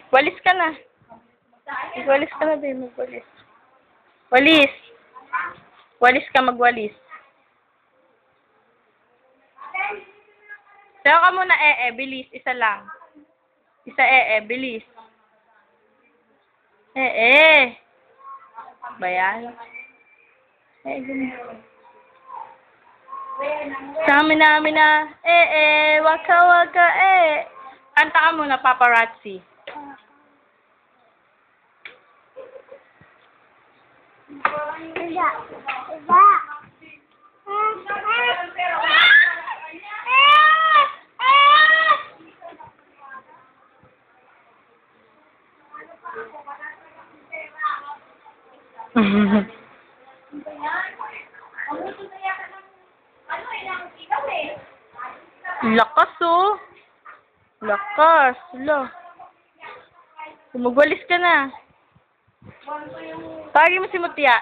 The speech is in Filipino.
Walis ka na. Magwalis ka na din, magwalis. Walis. Walis ka, magwalis. Sayo ka muna, bilis. Isa lang. Isa, bilis. Bayan. Ganun. Samina, waka, waka, Kanta ka muna, paparazzi. Lakas, oh. Lakas. Lo. Magwalis ka na. Tawagin mo si Mutia.